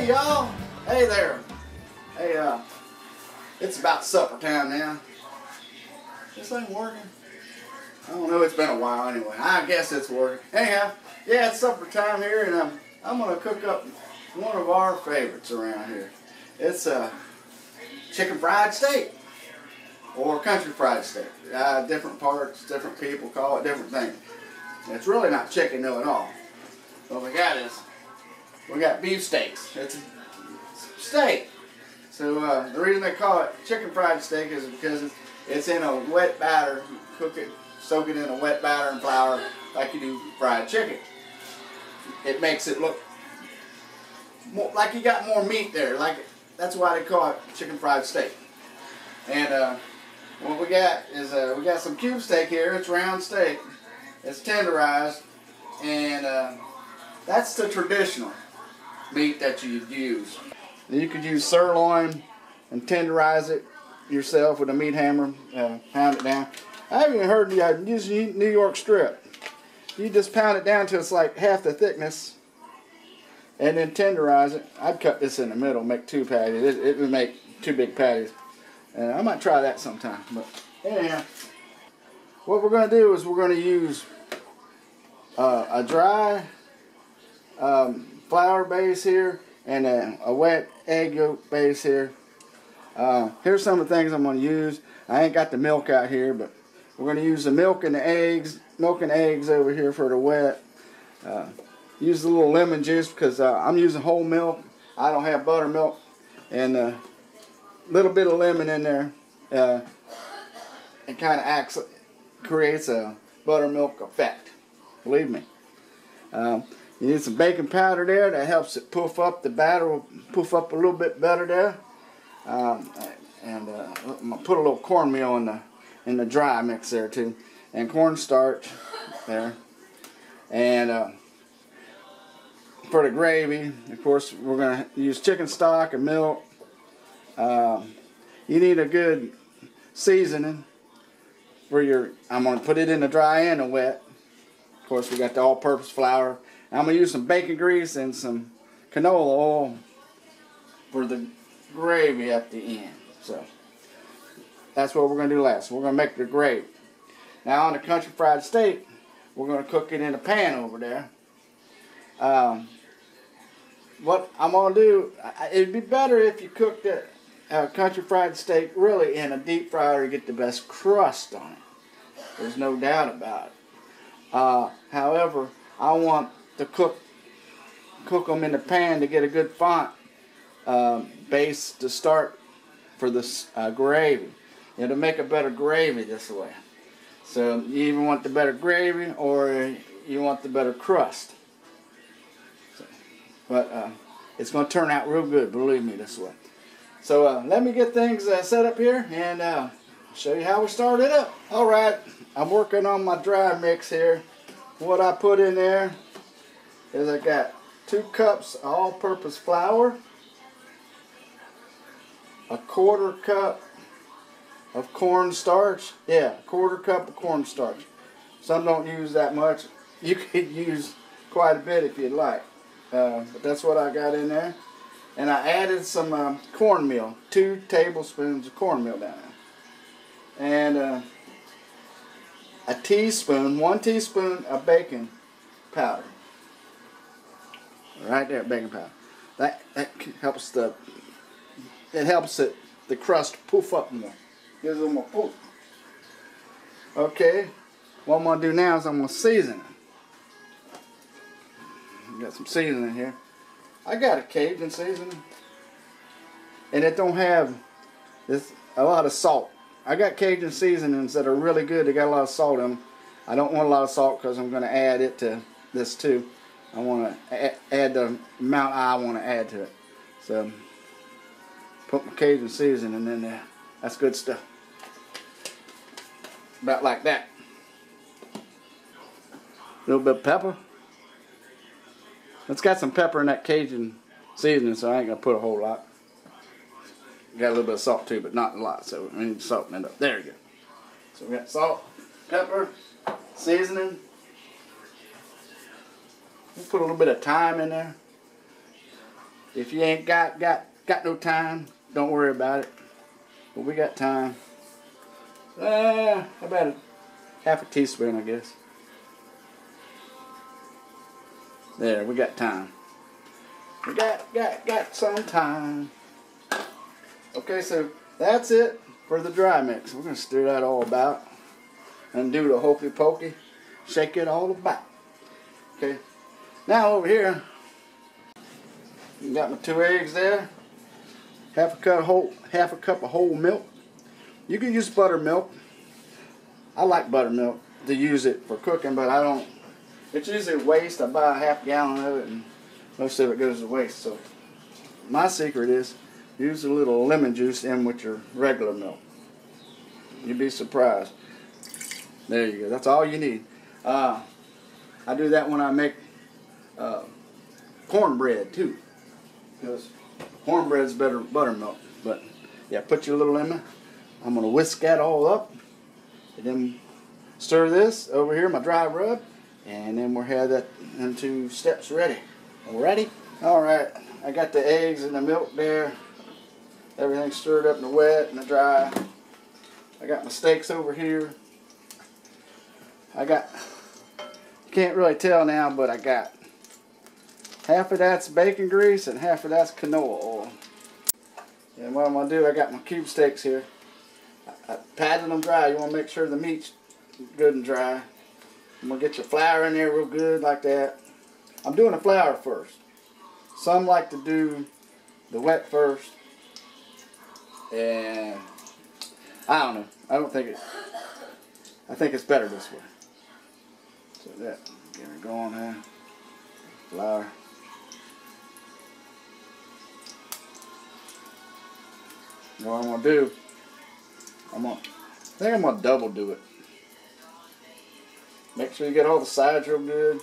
Hey y'all! Hey there! Hey, it's about supper time now. This ain't working. I don't know, it's been a while anyway. I guess it's working. Anyhow, yeah, it's supper time here, and I'm gonna cook up one of our favorites around here. It's chicken fried steak or country fried steak. Different parts, different people call it different things. It's really not chicken though at all. What we got is beef steaks. It's steak. So the reason they call it chicken fried steak is because it's in a wet batter. You cook it, soak it in a wet batter and flour like you do fried chicken. It makes it look more, like you got more meat there. That's why they call it chicken fried steak. And what we got is we got some cube steak here. It's round steak. It's tenderized, and that's the traditional meat that you use. You could use sirloin and tenderize it yourself with a meat hammer, pound it down. I haven't even heard you use New York strip. You just pound it down till it's like half the thickness, and then tenderize it. I'd cut this in the middle, make two patties. It would make two big patties. And I might try that sometime. But anyhow, what we're going to do is we're going to use a dry flour base here and a wet egg yolk base here. Here's some of the things I'm going to use. I ain't got the milk out here, but we're going to use the milk and the eggs. Milk and eggs over here for the wet. Use a little lemon juice because I'm using whole milk. I don't have buttermilk. And a little bit of lemon in there. It kind of creates a buttermilk effect. Believe me. You need some baking powder there. That helps it poof up. The batter will poof up a little bit better there. I'm gonna put a little cornmeal in the dry mix there too, and cornstarch there. And for the gravy, of course, we're gonna use chicken stock and milk. You need a good seasoning for your. I'm gonna put it in the dry and the wet. Of course, we got the all-purpose flour. I'm going to use some bacon grease and some canola oil for the gravy at the end. So that's what we're going to do last. We're going to make the gravy. Now on the country fried steak, we're going to cook it in a pan over there. What I'm going to do, it'd be better if you cooked the country fried steak really in a deep fryer to get the best crust on it. There's no doubt about it. However, I want to cook them in the pan to get a good font base to start for this gravy. It'll make a better gravy this way. So you either want the better gravy or you want the better crust. But it's going to turn out real good, believe me, this way. So let me get things set up here and show you how we start it up. Alright, I'm working on my dry mix here. What I put in there is I got 2 cups of all-purpose flour, a 1/4 cup of cornstarch. Yeah, 1/4 cup of cornstarch. Some don't use that much. You could use quite a bit if you'd like. But that's what I got in there. And I added some cornmeal, 2 tablespoons of cornmeal down there. And a teaspoon, 1 teaspoon of baking powder. Right there, baking powder. That helps the crust poof up more. Gives them a poof. Okay, what I'm gonna do now is I'm gonna season it. Got some seasoning here. I got a Cajun seasoning, and it don't have a lot of salt. I got Cajun seasonings that are really good. They got a lot of salt in them. I don't want a lot of salt because I'm going to add it to this too. I want to add the amount I want to add to it. So put my Cajun seasoning in there. That's good stuff. About like that. A little bit of pepper. It's got some pepper in that Cajun seasoning, so I ain't going to put a whole lot. Got a little bit of salt too, but not a lot, so we need to salt it up. There you go. So we got salt, pepper, seasoning. We'll put a little bit of thyme in there. If you ain't got no time, don't worry about it. But we got time. About half a teaspoon, I guess. There, we got time. We got some time. Okay, so that's it for the dry mix. We're gonna stir that all about and do the hokey pokey, shake it all about. Okay, now over here, got my 2 eggs there, half a cup of whole milk. You can use buttermilk. I like buttermilk to use it for cooking, but I don't. It's usually waste. I buy a half gallon of it, and most of it goes to waste. So my secret is use a little lemon juice in with your regular milk. You'd be surprised. There you go. That's all you need. I do that when I make cornbread too, because cornbread's better than buttermilk. But yeah, put your little lemon. I'm gonna whisk that all up, and then stir this over here, my dry rub, and then we'll have that into steps ready. All ready? All right. I got the eggs and the milk there. Everything stirred up in the wet and the dry. I got my steaks over here. I got, you can't really tell now, but I got half of that's bacon grease and half of that's canola oil. And what I'm going to do, I got my cube steaks here. I patted them dry. You want to make sure the meat's good and dry. I'm going to get your flour in there real good like that. I'm doing the flour first. Some like to do the wet first. And I don't know. I think it's better this way. So that, get it going there. Flour. What I'm going to do, I think I'm going to double do it. Make sure you get all the sides real good.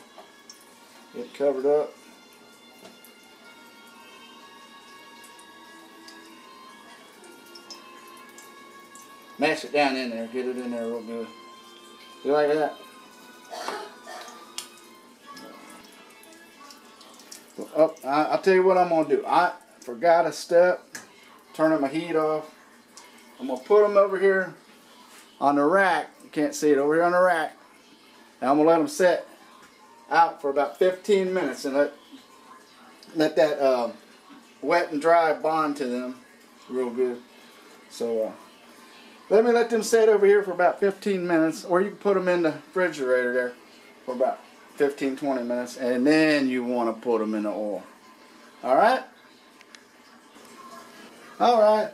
Get it covered up. Mash it down in there. Get it in there real good. You like that? Oh, I'll tell you what I'm going to do. I forgot a step. Turning my heat off. I'm going to put them over here on the rack. You can't see it. Over here on the rack. And I'm going to let them set out for about 15 minutes and let that wet and dry bond to them real good. So let me let them set over here for about 15 minutes, or you can put them in the refrigerator there for about 15-20 minutes, and then you want to put them in the oil. Alright? Alright.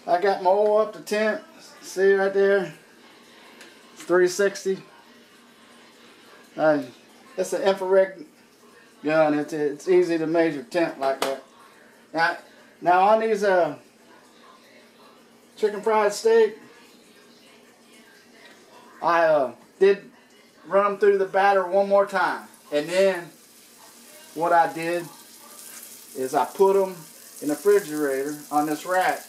I got my oil up to temp. See right there? It's 360. It's an infrared gun. It's easy to measure temp like that. Now on these chicken fried steak, I did run them through the batter one more time, and then what I did is I put them in the refrigerator on this rack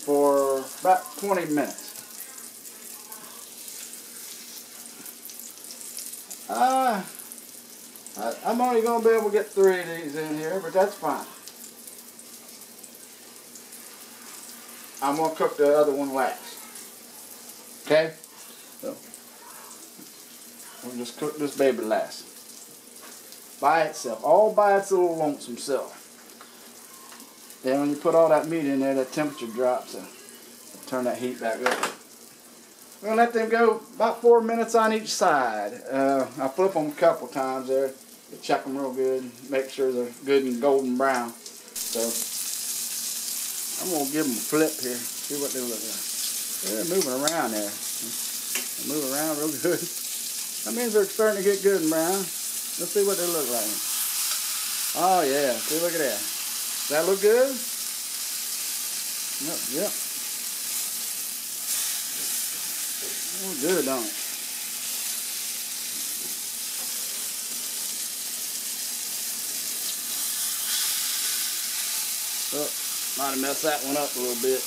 for about 20 minutes. I'm only going to be able to get 3 of these in here, but that's fine. I'm going to cook the other one last. Okay? So, we'll just cook this baby last. By itself. All by its little lonesome self. Then when you put all that meat in there, the temperature drops and turn that heat back up. We're going to let them go about 4 minutes on each side. I flip them a couple times there to check them real good. Make sure they're good and golden brown. So I'm going to give them a flip here. See what they look like. They're moving around there. They move around real good. That means they're starting to get good and brown. Let's see what they look like. Oh yeah, see, look at that. Does that look good? Yep. Oh, good, don't it? Oh, might have messed that one up a little bit.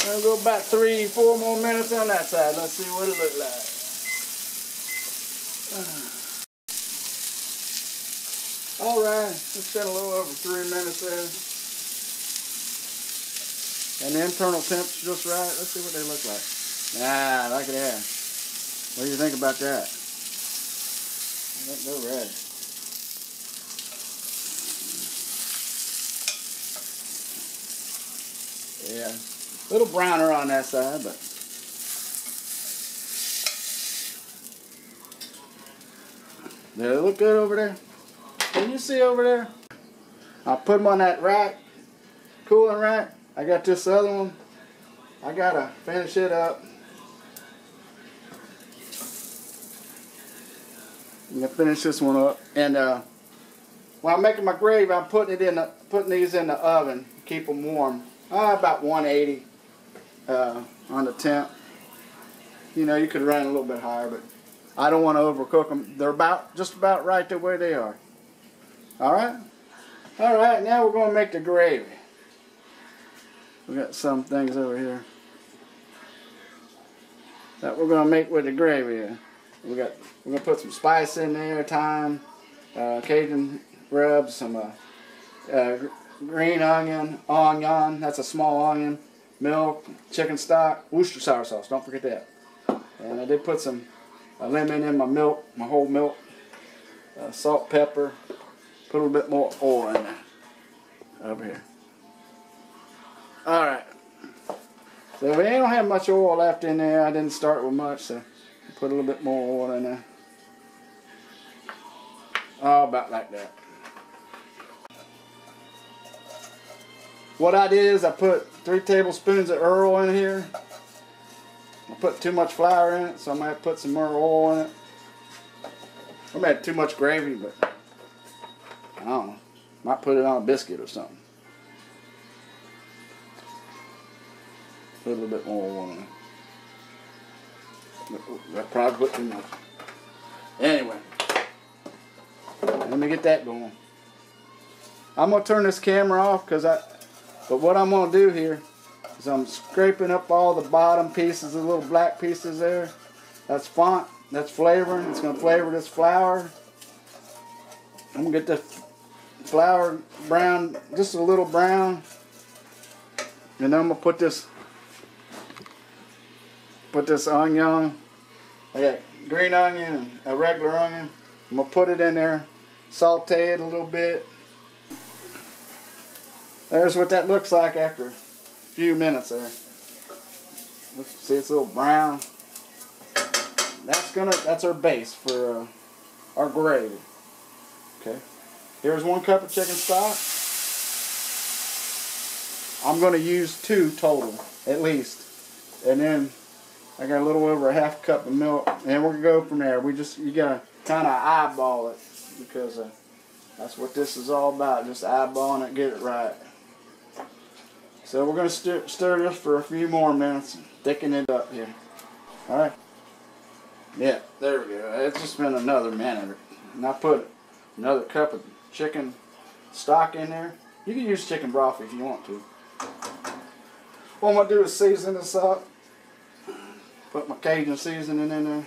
I'll go about 3-4 more minutes on that side. Let's see what it looks like. All right, it's been a little over 3 minutes there. And the internal temp's just right. Let's see what they look like. Ah, look at that. What do you think about that? I think they're ready. Yeah, a little browner on that side, but they look good over there. Can you see over there? I'll put them on that rack, cooling rack. I got this other one. I gotta finish it up. I'm gonna finish this one up, and while I'm making my gravy, I'm putting these in the oven, keep them warm. About 180 on the temp. You know, you could run a little bit higher, but I don't want to overcook them. They're just about right the way they are. All right. All right. Now we're going to make the gravy. We got some things over here that we're going to make with the gravy. We're going to put some spice in there, thyme, Cajun rubs, some green onion, that's a small onion, milk, chicken stock, Worcestershire sauce, don't forget that. And I did put some lemon in my milk, my whole milk, salt, pepper, put a little bit more oil in there, over here. Alright, so we don't have much oil left in there. I didn't start with much, so put a little bit more oil in there. Oh, about like that. What I did is I put 3 tablespoons of Earl in here. I put too much flour in it, so I might put some more oil in it. I might have too much gravy, but I don't know. Might put it on a biscuit or something. Put a little bit more oil in it. That probably put too much. Anyway, let me get that going. I'm gonna turn this camera off but what I'm going to do here is I'm scraping up all the bottom pieces, the little black pieces there. That's font, that's flavoring. It's going to flavor this flour. I'm going to get the flour brown, just a little brown. And then I'm going to put this onion. I got green onion and a regular onion. I'm going to put it in there, saute it a little bit. There's what that looks like after a few minutes there. See, it's a little brown. That's our base for our gravy. Okay. Here's 1 cup of chicken stock. I'm going to use 2 total, at least. And then I got a little over a half cup of milk, and we're going to go from there. You got to kind of eyeball it, because that's what this is all about, just eyeballing it, get it right. So we're going to stir this for a few more minutes, thicken it up here. Alright. Yeah, there we go. It's just been another minute. And I put another cup of chicken stock in there. You can use chicken broth if you want to. What I'm going to do is season this up. Put my Cajun seasoning in there.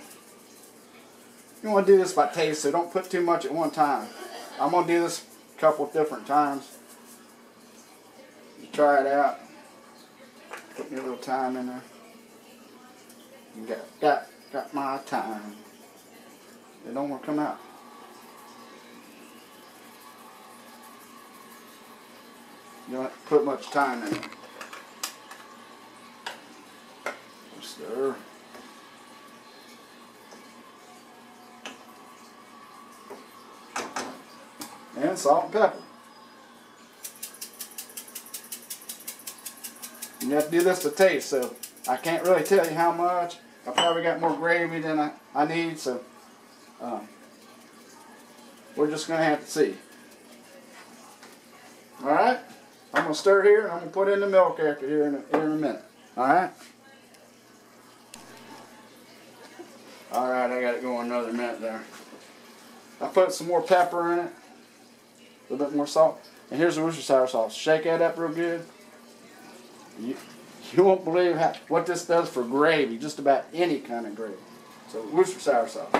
You want to do this by taste, so don't put too much at one time. I'm going to do this a couple of different times. Try it out. Put me a little thyme in there. Got my thyme. It don't want to come out. You don't have to put much thyme in it. Stir. And salt and pepper. You have to do this to taste, so I can't really tell you how much. I probably got more gravy than I need, so we're just going to have to see. Alright? I'm going to stir here, and I'm going to put in the milk after here in a minute. Alright? Alright, I got it going another minute there. I put some more pepper in it, a little bit more salt, and here's the Worcestershire sauce. Shake that up real good. You won't believe what this does for gravy, just about any kind of gravy. So Worcestershire sauce.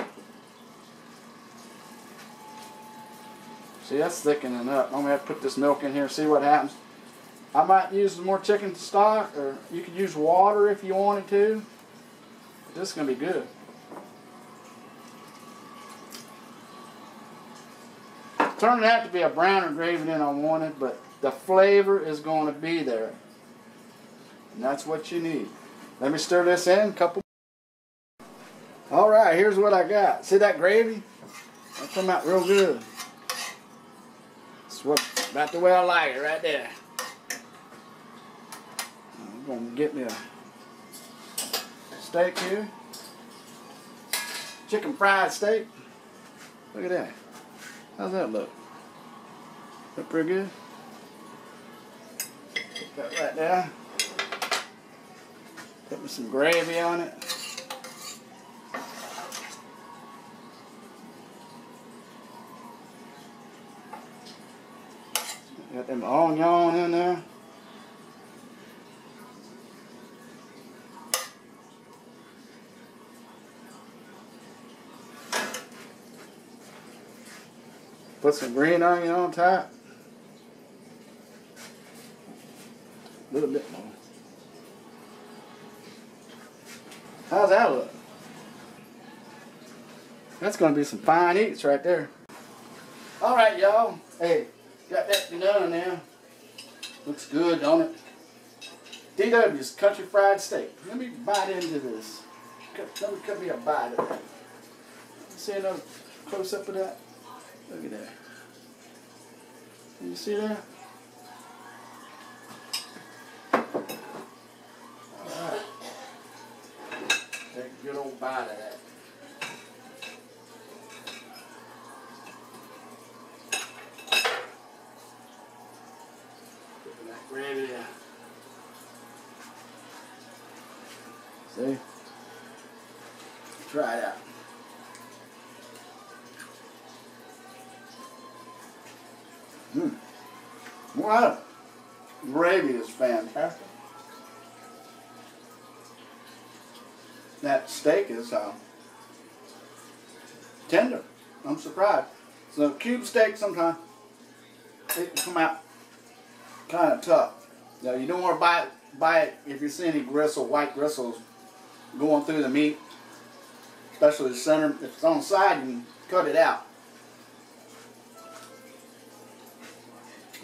See, that's thickening up. I'm going to have to put this milk in here and see what happens. I might use more chicken stock, or you could use water if you wanted to. But this is going to be good. Turning out to be a browner gravy than I wanted, but the flavor is going to be there. And that's what you need. Let me stir this in a couple. Alright, here's what I got. See that gravy? That come out real good. That's what, about the way I like it right there. I'm going to get me a steak here. Chicken fried steak. Look at that. How's that look? Look pretty good? Put that right there. Put me some gravy on it. Got them onion in there. Put some green onion on top. A little bit more. How's that look? That's going to be some fine eats right there. Alright, y'all. Hey, got that done now. Looks good, don't it? DW's Country Fried Steak. Let me bite into this. Let me cut me a bite of that. See another close up of that? Look at that. Can you see that? Alright. Take a good old bite of that. Put that gravy there. See? Try it out. Wow, gravy is fantastic. That steak is tender. I'm surprised. So cube steak sometimes it can come out kind of tough. Now you don't want to buy it if you see any gristle, white gristles going through the meat, especially the center. If it's on the side, you can cut it out.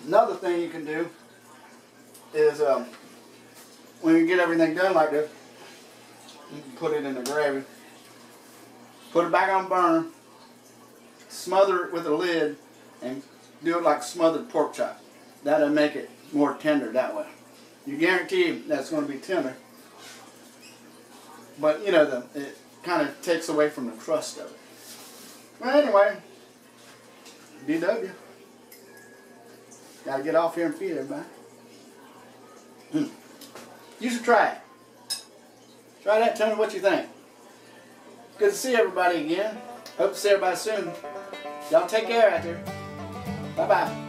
Another thing you can do is when you get everything done like this, you can put it in the gravy, put it back on burner, smother it with a lid, and do it like smothered pork chop. That'll make it more tender that way. You guarantee that's going to be tender, but you know it kind of takes away from the crust of it. Well, anyway, DW. Gotta get off here and feed everybody. You should try it. Try that and tell me what you think. Good to see everybody again. Hope to see everybody soon. Y'all take care out there. Bye-bye.